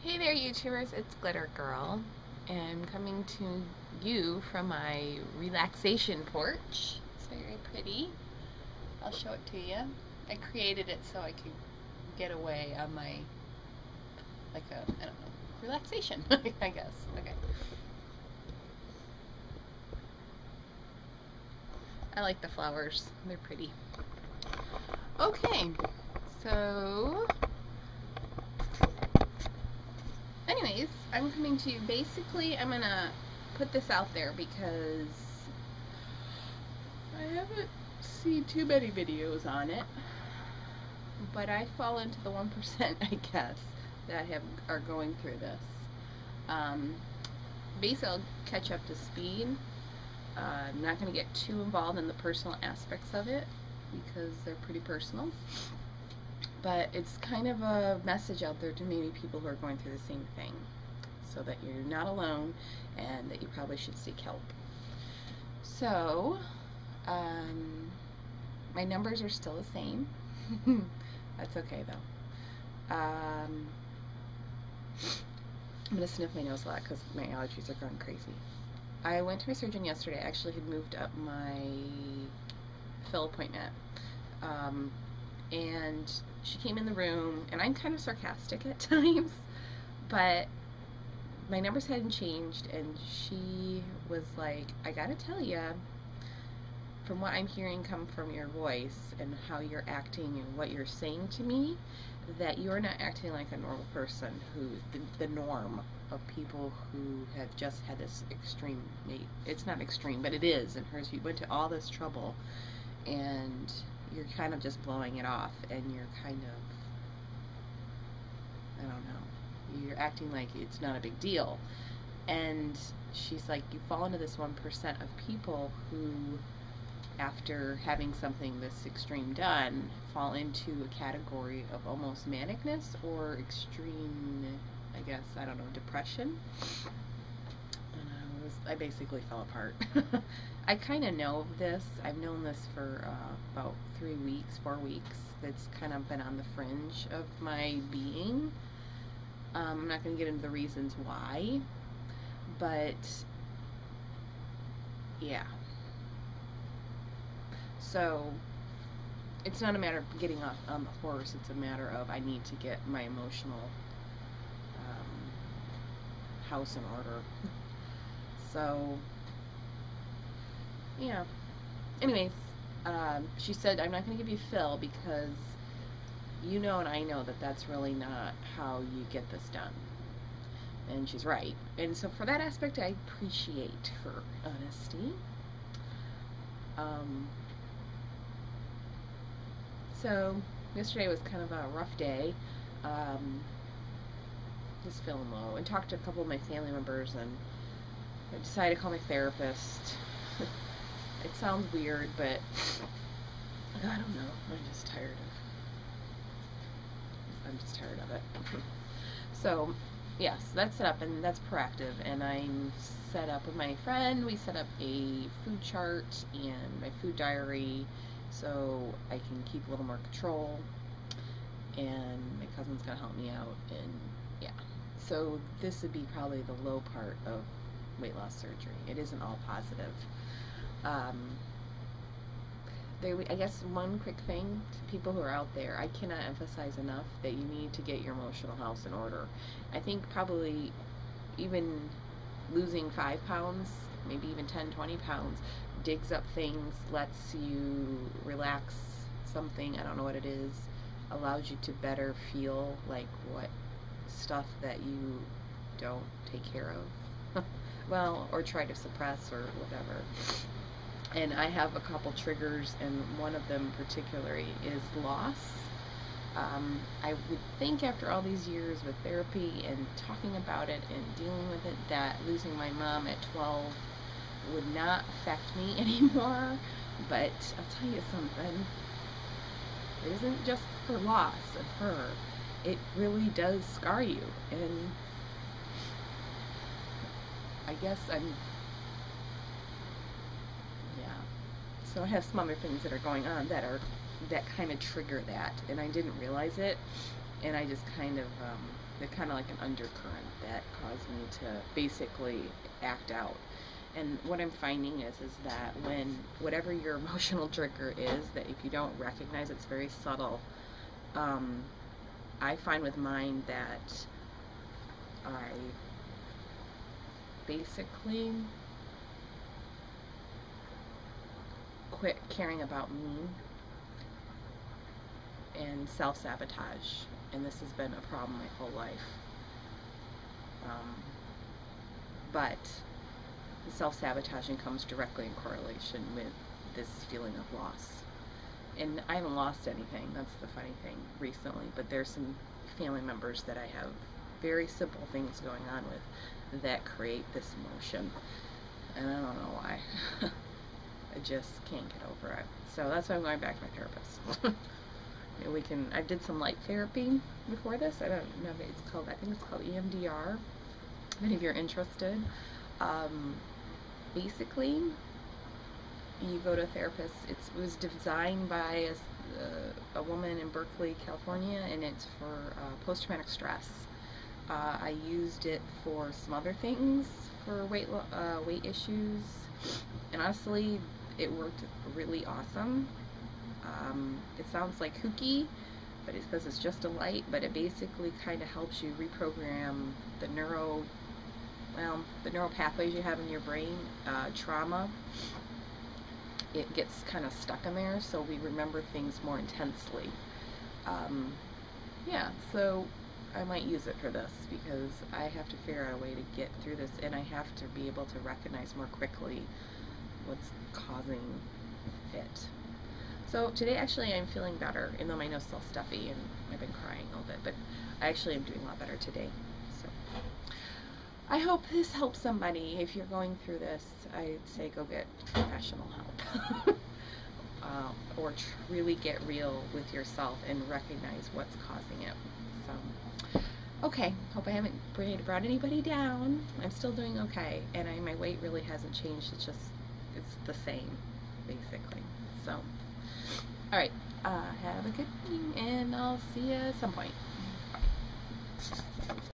Hey there, YouTubers, it's Glitter Girl, and I'm coming to you from my relaxation porch. It's very pretty. I'll show it to you. I created it so I could get away on my, I don't know, relaxation, I guess. Okay. I like the flowers. They're pretty. Okay, so anyways, I'm coming to you. Basically, I'm gonna put this out there because I haven't seen too many videos on it, but I fall into the 1%, I guess, that are going through this. Basically, I'll catch up to speed. I'm not going to get too involved in the personal aspects of it because they're pretty personal. But it's kind of a message out there to maybe people who are going through the same thing, so that you're not alone and that you probably should seek help. So, my numbers are still the same. That's okay though. I'm going to sniff my nose a lot because my allergies are going crazy. I went to my surgeon yesterday. I actually had moved up my fill appointment. And she came in the room, and I'm kind of sarcastic at times, but my numbers hadn't changed, and she was like, I gotta tell you, from what I'm hearing come from your voice and how you're acting and what you're saying to me, that you're not acting like a normal person who, the norm of people who have just had this extreme, it's not extreme, but it is, and hers, you went to all this trouble, and you're kind of just blowing it off, and you're kind of, I don't know, you're acting like it's not a big deal. And she's like, you fall into this 1% of people who, after having something this extreme done, fall into a category of almost manicness or extreme, I guess, I don't know, depression. I basically fell apart. I kind of know of this. I've known this for about 4 weeks. It's kind of been on the fringe of my being. I'm not going to get into the reasons why, but yeah. So it's not a matter of getting off on the horse. It's a matter of I need to get my emotional house in order. So, yeah. Anyways, she said, I'm not going to give you fill because you know and I know that that's really not how you get this done. And she's right. And so for that aspect, I appreciate her honesty. So, yesterday was kind of a rough day. Just feeling low. And talked to a couple of my family members, and I decided to call my therapist. It sounds weird, but I don't know. I'm just tired of it. So, yes, that's set up, and that's proactive. And I'm set up with my friend. We set up a food chart and my food diary so I can keep a little more control. And my cousin's gonna help me out, and yeah. So this would be probably the low part of weight loss surgery. It isn't all positive. I guess one quick thing to people who are out there, I cannot emphasize enough that you need to get your emotional house in order. I think probably even losing 5 pounds, maybe even 10, 20 pounds, digs up things, lets you relax something, I don't know what it is, allows you to better feel like what stuff that you don't take care of. Well, or try to suppress or whatever. And I have a couple triggers, and one of them particularly is loss. I would think after all these years with therapy and talking about it and dealing with it that losing my mom at 12 would not affect me anymore. But I'll tell you something. It isn't just her loss of her. It really does scar you. And I guess so I have some other things that are going on that kind of trigger that, and I didn't realize it, and I just kind of they're kind of like an undercurrent that caused me to basically act out. And what I'm finding is that when whatever your emotional trigger is, that if you don't recognize, it's very subtle. I find with mine that I basically quit caring about me and self-sabotage, and this has been a problem my whole life. But the self-sabotaging comes directly in correlation with this feeling of loss. And I haven't lost anything, that's the funny thing, recently, but there's some family members that I have very simple things going on with that create this emotion, and I don't know why. I just can't get over it. So that's why I'm going back to my therapist. I did some light therapy before this. I don't know if it's called, I think it's called EMDR, if you're interested. Basically, you go to a therapist. It was designed by a woman in Berkeley, California, and it's for post-traumatic stress. I used it for some other things, for weight issues, and honestly, it worked really awesome. It sounds like kooky, but it's because it's just a light, but it basically kind of helps you reprogram the neural pathways you have in your brain. Trauma, it gets kind of stuck in there, so we remember things more intensely. Yeah, so I might use it for this because I have to figure out a way to get through this, and I have to be able to recognize more quickly what's causing it. So today actually I'm feeling better, even though my nose is still stuffy and I've been crying a little bit, but I actually am doing a lot better today. So I hope this helps somebody. If you're going through this, I'd say go get professional help. Or really get real with yourself and recognize what's causing it. So, okay, hope I haven't brought anybody down. I'm still doing okay, and my weight really hasn't changed. It's the same, basically. So, all right, have a good evening, and I'll see you at some point. Bye.